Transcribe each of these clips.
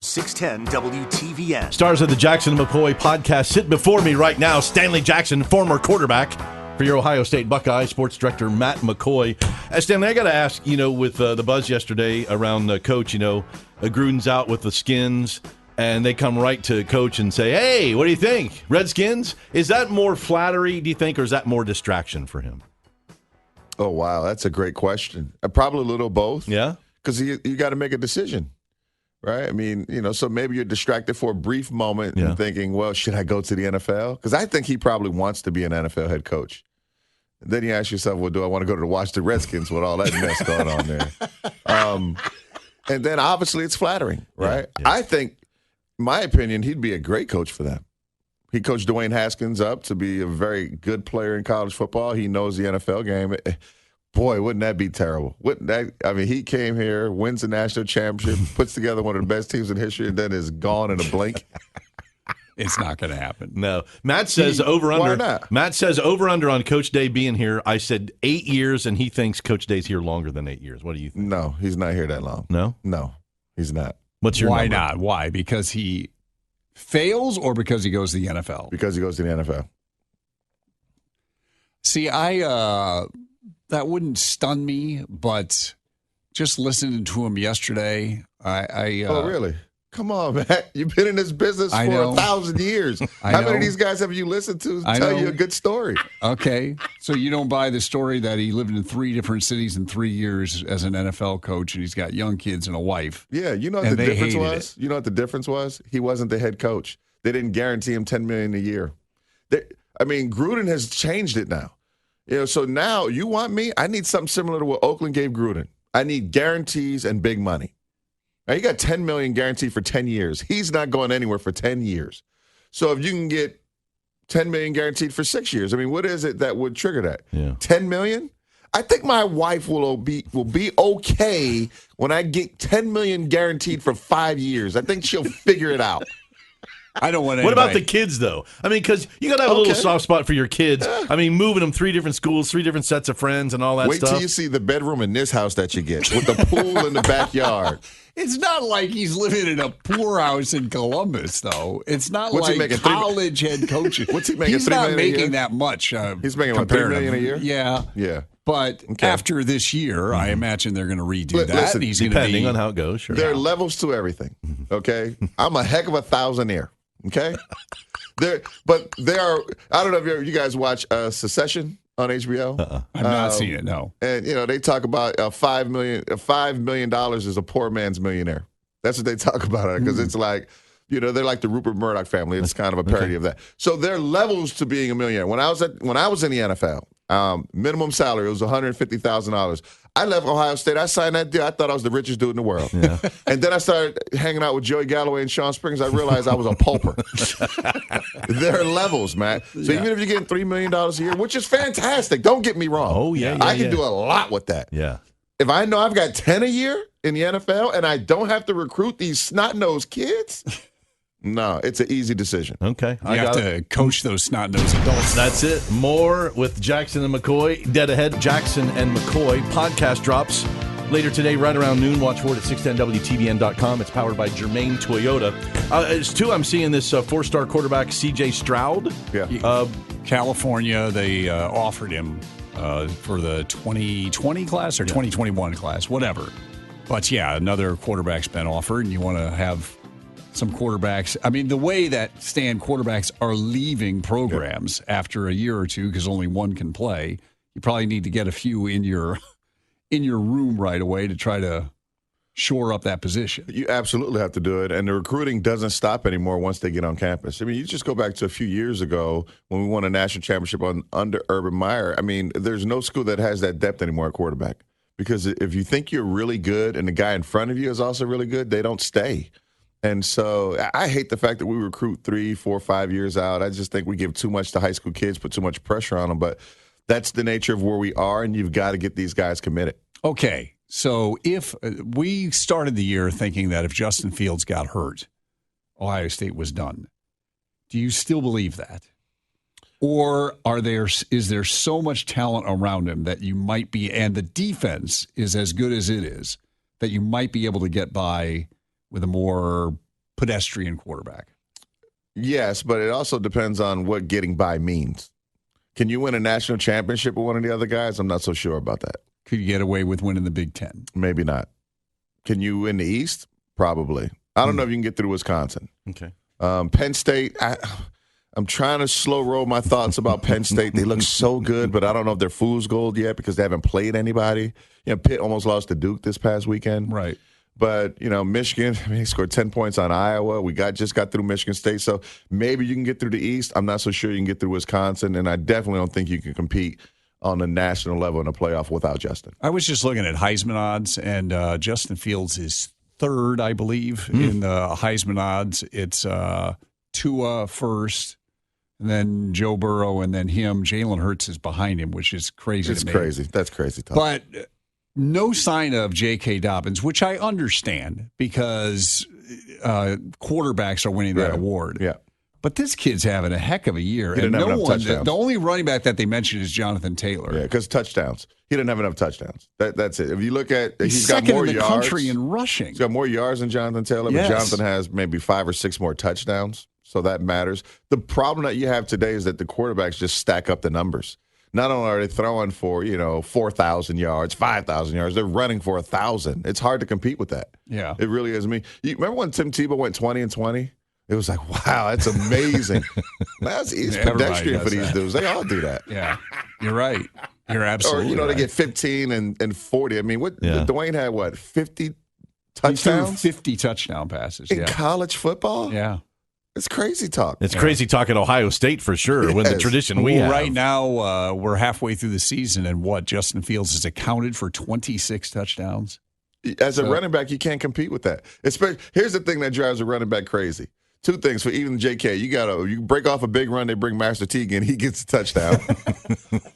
610 WTVN. Stars of the Jackson and McCoy podcast sit before me right now. Stanley Jackson, former quarterback for your Ohio State Buckeyes, sports director Matt McCoy. Stanley, I got to ask, with the buzz yesterday around the coach, Gruden's out with the Skins, and they come right to coach and say, hey, what do you think? Redskins? Is that more flattery, do you think, or is that more distraction for him? Oh, wow. That's a great question. Probably a little both. Yeah? Because you got to make a decision, right? I mean, so maybe you're distracted for a brief moment and thinking, well, should I go to the NFL? Because I think he probably wants to be an NFL head coach. And then you ask yourself, well, do I want to go to the Washington Redskins with all that mess going on there? And then obviously it's flattering, right? Yeah. I think, my opinion, he'd be a great coach for them. He coached Dwayne Haskins up to be a very good player in college football. He knows the NFL game. Boy, wouldn't that be terrible? He came here, wins the national championship, puts together one of the best teams in history, and then is gone in a blink. It's not going to happen. No. Matt says over-under. Why not? Matt says over-under on Coach Day being here. I said 8 years, and he thinks Coach Day's here longer than 8 years. What do you think? No, he's not here that long. No? No, he's not. What's your Why number? not? Why? Because he fails or because he goes to the NFL? Because he goes to the NFL. See, that wouldn't stun me, but just listening to him yesterday, Oh, really? Come on, Matt. You've been in this business for 1,000 years. How many of these guys have you listened to tell you a good story? Okay. So you don't buy the story that he lived in 3 different cities in 3 years as an NFL coach, and he's got young kids and a wife. Yeah, you know what the difference was? You know what the difference was? He wasn't the head coach. They didn't guarantee him $10 million a year. Gruden has changed it now. So now you want me? I need something similar to what Oakland gave Gruden. I need guarantees and big money. Now, you got $10 million guaranteed for 10 years. He's not going anywhere for 10 years. So if you can get $10 million guaranteed for 6 years, what is it that would trigger that? Yeah. $10 million? I think my wife will be okay when I get $10 million guaranteed for 5 years. I think she'll figure it out. I don't want What about the kids, though? Because you got to have a little soft spot for your kids. Moving them 3 different schools, 3 different sets of friends and all that stuff. Wait till you see the bedroom in this house that you get with the pool in the backyard. It's not like he's living in a poorhouse in Columbus, though. It's not What's he like making? college head coaching. What's he making? He's $3 not million a year? making that much. He's making like $3 million a year? Yeah. Yeah. But after this year, I imagine they're going to redo that. Listen, He's depending on how it goes, sure. There are levels to everything, okay? I'm a heck of a thousandaire, okay? But there are, I don't know if you guys watch Secession on HBO. I've not seen it, no. And, they talk about $5 million is a poor man's millionaire. That's what they talk about it, because it's like, they're like the Rupert Murdoch family. It's kind of a parody of that. So there are levels to being a millionaire. When I was in the NFL, minimum salary was $150,000. I left Ohio State. I signed that deal. I thought I was the richest dude in the world. Yeah. And then I started hanging out with Joey Galloway and Sean Springs. I realized I was a pauper. There are levels, man. So even if you're getting $3 million a year, which is fantastic, don't get me wrong. Oh, yeah. I can do a lot with that. Yeah. If I know I've got 10 a year in the NFL and I don't have to recruit these snot-nosed kids, no, it's an easy decision. Okay. You have to coach those snot-nosed adults. That's it. More with Jackson and McCoy. Dead ahead, Jackson and McCoy. Podcast drops later today, right around noon. Watch for it at 610WTVN.com. It's powered by Germain Toyota. It's two, I'm seeing this 4-star quarterback, C.J. Stroud. Yeah. California, they offered him for the 2020 class or 2021 class, whatever. But, yeah, another quarterback's been offered, and you want to have some quarterbacks. The way that quarterbacks are leaving programs after a year or two because only one can play, you probably need to get a few in your room right away to try to shore up that position. You absolutely have to do it, and the recruiting doesn't stop anymore once they get on campus. You just go back to a few years ago when we won a national championship under Urban Meyer. There's no school that has that depth anymore at quarterback, because if you think you're really good and the guy in front of you is also really good, they don't stay. And so I hate the fact that we recruit 3, 4, 5 years out. I just think we give too much to high school kids, put too much pressure on them. But that's the nature of where we are, and you've got to get these guys committed. Okay, so if we started the year thinking that if Justin Fields got hurt, Ohio State was done, do you still believe that? Or is there so much talent around him that you might be, and the defense is as good as it is, that you might be able to get by with a more pedestrian quarterback. Yes, but it also depends on what getting by means. Can you win a national championship with one of the other guys? I'm not so sure about that. Could you get away with winning the Big Ten? Maybe not. Can you win the East? Probably. I don't know if you can get through Wisconsin. Okay. Penn State, I'm trying to slow roll my thoughts about Penn State. They look so good, but I don't know if they're fool's gold yet because they haven't played anybody. Pitt almost lost to Duke this past weekend. Right. But, Michigan, they scored 10 points on Iowa. We just got through Michigan State. So maybe you can get through the East. I'm not so sure you can get through Wisconsin, and I definitely don't think you can compete on the national level in a playoff without Justin. I was just looking at Heisman odds, and Justin Fields is third, I believe, in the Heisman odds. It's Tua first, and then Joe Burrow, and then him. Jalen Hurts is behind him, which is crazy to me. It's crazy. That's crazy talk. But no sign of J.K. Dobbins, which I understand because quarterbacks are winning that award. Yeah. But this kid's having a heck of a year. He didn't have enough touchdowns. The only running back that they mentioned is Jonathan Taylor. Yeah, because touchdowns. He didn't have enough touchdowns. That's it. If you look at, he's got second more in the yards. country in rushing. He's got more yards than Jonathan Taylor, but Jonathan has maybe 5 or 6 more touchdowns, so that matters. The problem that you have today is that the quarterbacks just stack up the numbers. Not only are they throwing for 4,000 yards, 5,000 yards, they're running for 1,000. It's hard to compete with that. Yeah, it really is. You remember when Tim Tebow went 20-20? It was like, wow, that's amazing. It's pedestrian for these dudes. They all do that. Yeah, you're right. You're absolutely Or, right. they get 15 and 40. I mean, Dwayne had, 50 touchdowns? 50 touchdown passes. In college football? Yeah. It's crazy talk. It's crazy talk at Ohio State for sure, when the tradition we have. Right now, we're halfway through the season, and Justin Fields has accounted for 26 touchdowns. As a running back, you can't compete with that. Here's the thing that drives a running back crazy. 2 things for even JK. You break off a big run, they bring Master Teague in, he gets a touchdown.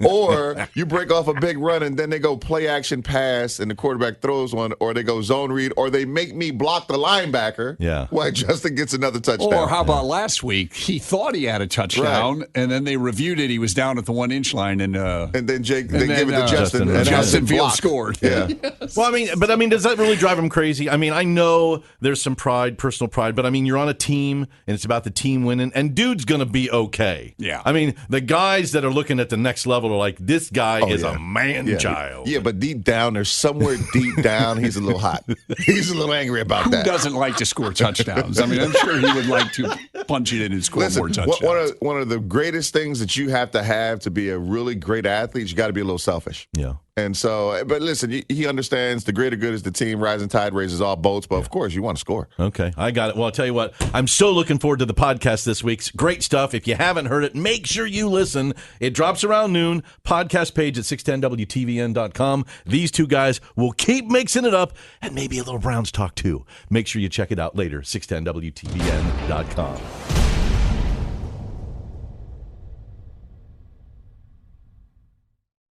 Or you break off a big run and then they go play action pass and the quarterback throws one, or they go zone read, or they make me block the linebacker. Yeah. While Justin gets another touchdown. Or how about last week? He thought he had a touchdown, and then they reviewed it. He was down at the 1-inch line, and then they give it to Justin. And Justin Fields blocked. scored. Yeah. Yes. Well, does that really drive him crazy? I mean, I know there's some pride, personal pride, but you're on a team, and it's about the team winning, and dude's going to be okay. Yeah. The guys that are looking at the next level are like, this guy is a man-child. Yeah, but deep down, there's somewhere deep down, he's a little hot. He's a little angry about that. Who doesn't like to score touchdowns? I'm sure he would like to punch it in and score more touchdowns. One of the greatest things that you have to be a really great athlete, you got to be a little selfish. Yeah. And so, but listen, he understands the greater good is the team. Rising tide raises all boats. But of course, you want to score. Okay, I got it. Well, I'll tell you what, I'm so looking forward to the podcast this week. Great stuff. If you haven't heard it, make sure you listen. It drops around noon. Podcast page at 610WTVN.com. These 2 guys will keep mixing it up, and maybe a little Browns talk too. Make sure you check it out later. 610WTVN.com.